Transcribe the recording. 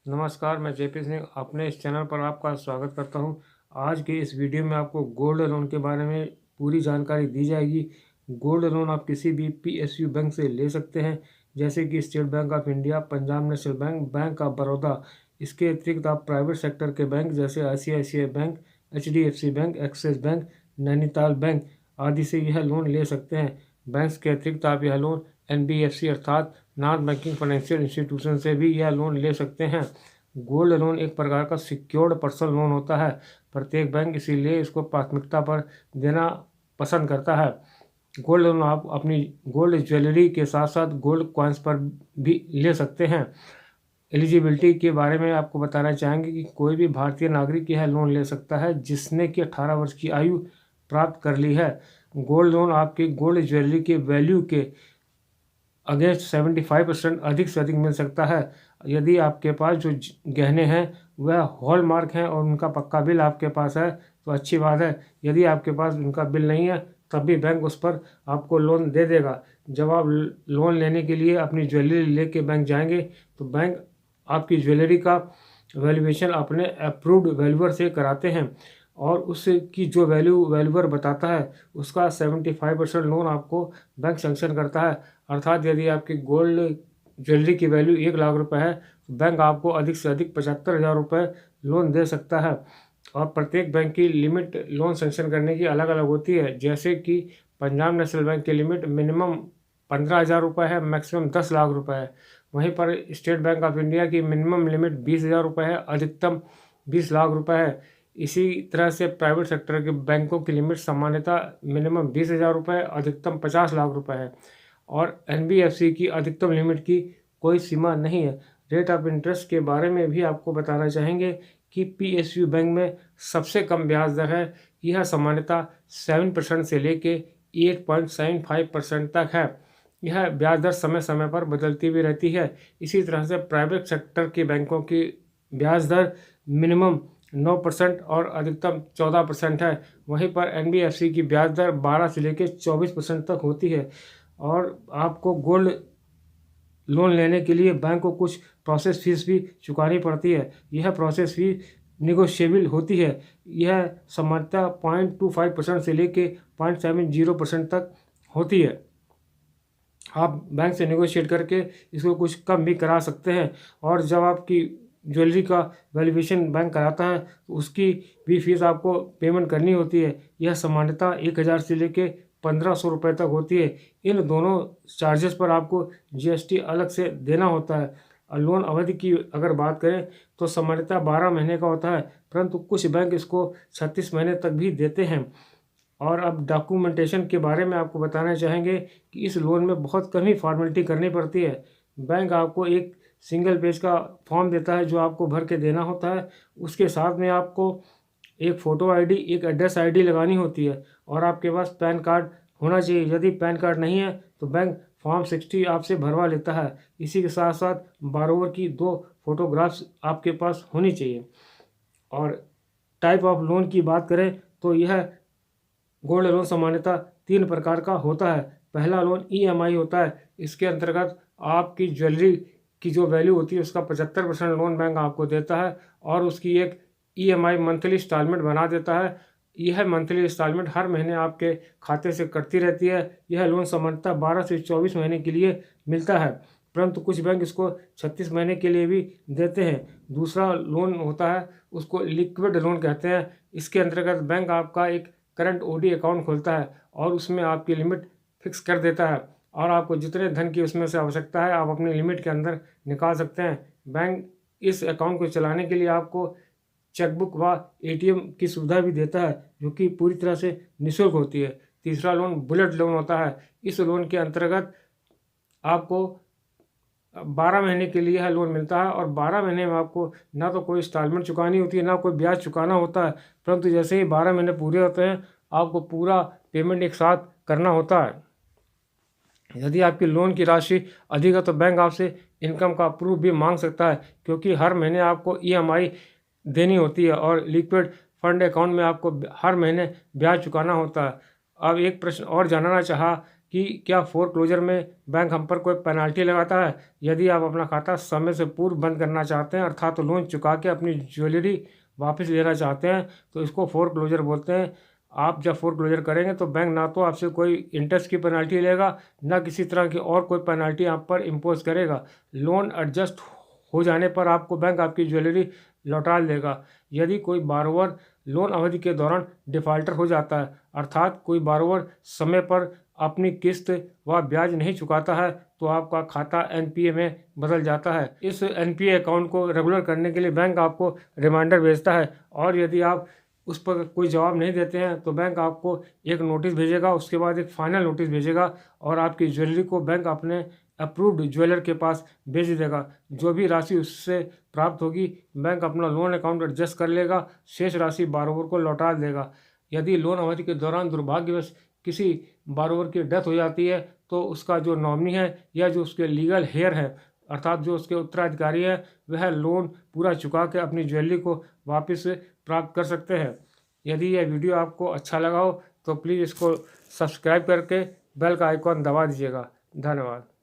नमस्कार, मैं जेपी सिंह अपने इस चैनल पर आपका स्वागत करता हूं। आज के इस वीडियो में आपको गोल्ड लोन के बारे में पूरी जानकारी दी जाएगी। गोल्ड लोन आप किसी भी पीएसयू बैंक से ले सकते हैं, जैसे कि state bank of India, Punjab national bank, bank of Baroda. इसके अतिरिक्त आप प्राइवेट सेक्टर के बैंक जैसे ICICI bank, HDFC bank, axis bank, Nainital bank आदि से यह लोन ले सकते हैं। बैंक के अतिरिक्त आप यह लोन एनबीएफसी अर्थात नॉन बैंकिंग फाइनेंशियल इंस्टीट्यूशन से भी यह लोन ले सकते हैं। गोल्ड लोन एक प्रकार का सिक्योर्ड पर्सनल लोन होता है। प्रत्येक बैंक इसीलिए इसको प्राथमिकता पर देना पसंद करता है। गोल्ड लोन आप अपनी गोल्ड ज्वेलरी के साथ साथ गोल्ड कॉइन्स पर भी ले सकते हैं। एलिजिबिलिटी के बारे में आपको बताना चाहेंगे कि कोई भी भारतीय नागरिक यह लोन ले सकता है जिसने कि 18 वर्ष की आयु प्राप्त कर ली है। गोल्ड लोन आपके गोल्ड ज्वेलरी के वैल्यू के अगेंस्ट 75% अधिक से अधिक मिल सकता है। यदि आपके पास जो गहने हैं वह हॉलमार्क हैं और उनका पक्का बिल आपके पास है तो अच्छी बात है। यदि आपके पास उनका बिल नहीं है तब भी बैंक उस पर आपको लोन दे देगा। जब आप लोन लेने के लिए अपनी ज्वेलरी लेके बैंक जाएंगे तो बैंक आपकी ज्वेलरी का वैल्यूएशन अपने अप्रूव्ड वैल्यूअर से कराते हैं और उसकी जो वैल्यूअर बताता है उसका 75% लोन आपको बैंक सैंक्शन करता है। अर्थात यदि आपकी गोल्ड ज्वेलरी की वैल्यू 1 लाख रुपए है तो बैंक आपको अधिक से अधिक 75,000 रुपये लोन दे सकता है। और प्रत्येक बैंक की लिमिट लोन सैंक्शन करने की अलग अलग होती है। जैसे कि पंजाब नेशनल बैंक की लिमिट मिनिमम 15,000 रुपये है, मैक्सिमम 10 लाख रुपए है। वहीं पर स्टेट बैंक ऑफ इंडिया की मिनिमम लिमिट 20,000 रुपये है, अधिकतम 20 लाख रुपए है। इसी तरह से प्राइवेट सेक्टर के बैंकों की लिमिट सामान्यतः मिनिमम 20,000 रुपये, अधिकतम 50 लाख रुपए है। और एनबीएफसी की अधिकतम लिमिट की कोई सीमा नहीं है। रेट ऑफ इंटरेस्ट के बारे में भी आपको बताना चाहेंगे कि पीएसयू बैंक में सबसे कम ब्याज दर है। यह सामान्यतः 7% से लेके 8.75% तक है। यह ब्याज दर समय समय पर बदलती भी रहती है। इसी तरह से प्राइवेट सेक्टर के बैंकों की ब्याज दर मिनिमम 9% और अधिकतम 14% है। वहीं पर एनबीएफसी की ब्याज दर 12 से लेकर 24% तक होती है। और आपको गोल्ड लोन लेने के लिए बैंक को कुछ प्रोसेस फीस भी चुकानी पड़ती है। यह प्रोसेस फी निगोशिएबल होती है। यह सामान्यतः 0.25% से लेके 0.70% तक होती है। आप बैंक से नेगोशिएट करके इसको कुछ कम भी करा सकते हैं। और जब आपकी ज्वेलरी का वैल्यूएशन बैंक कराता है तो उसकी भी फीस आपको पेमेंट करनी होती है। यह सामान्यतः 1,000 से लेके 1,500 रुपये तक होती है। इन दोनों चार्जेस पर आपको जीएसटी अलग से देना होता है। और लोन अवधि की अगर बात करें तो सामान्यतः 12 महीने का होता है, परंतु कुछ बैंक इसको 36 महीने तक भी देते हैं। और अब डॉक्यूमेंटेशन के बारे में आपको बताना चाहेंगे कि इस लोन में बहुत कम ही फॉर्मेलिटी करनी पड़ती है। बैंक आपको एक सिंगल पेज का फॉर्म देता है जो आपको भर के देना होता है। उसके साथ में आपको एक फ़ोटो आईडी, एक एड्रेस आईडी लगानी होती है और आपके पास पैन कार्ड होना चाहिए। यदि पैन कार्ड नहीं है तो बैंक फॉर्म 60 आपसे भरवा लेता है। इसी के साथ साथ बारोवर की 2 फोटोग्राफ्स आपके पास होनी चाहिए। और टाइप ऑफ लोन की बात करें तो यह गोल्ड लोन सामान्यतः 3 प्रकार का होता है। पहला लोन ईएमआई होता है। इसके अंतर्गत आपकी ज्वेलरी की जो वैल्यू होती है उसका 75% लोन बैंक आपको देता है और उसकी एक ईएमआई मंथली इंस्टॉलमेंट बना देता है। यह मंथली इंस्टॉलमेंट हर महीने आपके खाते से कटती रहती है। यह लोन सामान्यतः 12 से 24 महीने के लिए मिलता है, परंतु कुछ बैंक इसको 36 महीने के लिए भी देते हैं। दूसरा लोन होता है उसको लिक्विड लोन कहते हैं। इसके अंतर्गत बैंक आपका एक करंट ओडी अकाउंट खोलता है और उसमें आपकी लिमिट फिक्स कर देता है और आपको जितने धन की उसमें से आवश्यकता है आप अपनी लिमिट के अंदर निकाल सकते हैं। बैंक इस अकाउंट को चलाने के लिए आपको चेकबुक व एटीएम की सुविधा भी देता है जो कि पूरी तरह से निःशुल्क होती है। तीसरा लोन बुलेट लोन होता है। इस लोन के अंतर्गत आपको 12 महीने के लिए यह लोन मिलता है और 12 महीने में आपको ना तो कोई इंस्टॉलमेंट चुकानी होती है ना कोई ब्याज चुकाना होता है, परंतु जैसे ही 12 महीने पूरे होते हैं आपको पूरा पेमेंट एक साथ करना होता है। यदि आपकी लोन की राशि अधिक है तो बैंक आपसे इनकम का प्रूफ भी मांग सकता है, क्योंकि हर महीने आपको ईएमआई देनी होती है और लिक्विड फंड अकाउंट में आपको हर महीने ब्याज चुकाना होता है। अब एक प्रश्न और जानना चाहा कि क्या फोरक्लोजर में बैंक हम पर कोई पेनल्टी लगाता है। यदि आप अपना खाता समय से पूर्व बंद करना चाहते हैं, अर्थात लोन चुका के अपनी ज्वेलरी वापस लेना चाहते हैं, तो इसको फोरक्लोजर बोलते हैं। आप जब फोरक्लोजर करेंगे तो बैंक ना तो आपसे कोई इंटरेस्ट की पेनल्टी लेगा, ना किसी तरह की और कोई पेनल्टी आप पर इम्पोज करेगा। लोन एडजस्ट हो जाने पर आपको बैंक आपकी ज्वेलरी लौटा देगा। यदि कोई बारोवर लोन अवधि के दौरान डिफ़ॉल्टर हो जाता है, अर्थात कोई बारोवर समय पर अपनी किस्त व ब्याज नहीं चुकाता है, तो आपका खाता एनपीए में बदल जाता है। इस एनपीए अकाउंट को रेगुलर करने के लिए बैंक आपको रिमाइंडर भेजता है, और यदि आप उस पर कोई जवाब नहीं देते हैं तो बैंक आपको एक नोटिस भेजेगा, उसके बाद एक फाइनल नोटिस भेजेगा, और आपकी ज्वेलरी को बैंक अपने अप्रूव्ड ज्वेलर के पास भेज देगा। जो भी राशि उससे प्राप्त होगी बैंक अपना लोन अकाउंट एडजस्ट कर लेगा, शेष राशि बारोवर को लौटा देगा। यदि लोन अवधि के दौरान दुर्भाग्यवश किसी बारोवर की डेथ हो जाती है, तो उसका जो नॉमिनी है या जो उसके लीगल हेयर है, अर्थात जो उसके उत्तराधिकारी है, वह लोन पूरा चुका के अपनी ज्वेलरी को वापस प्राप्त कर सकते हैं। यदि यह वीडियो आपको अच्छा लगा हो तो प्लीज़ इसको सब्सक्राइब करके बेल का आइकॉन दबा दीजिएगा। धन्यवाद।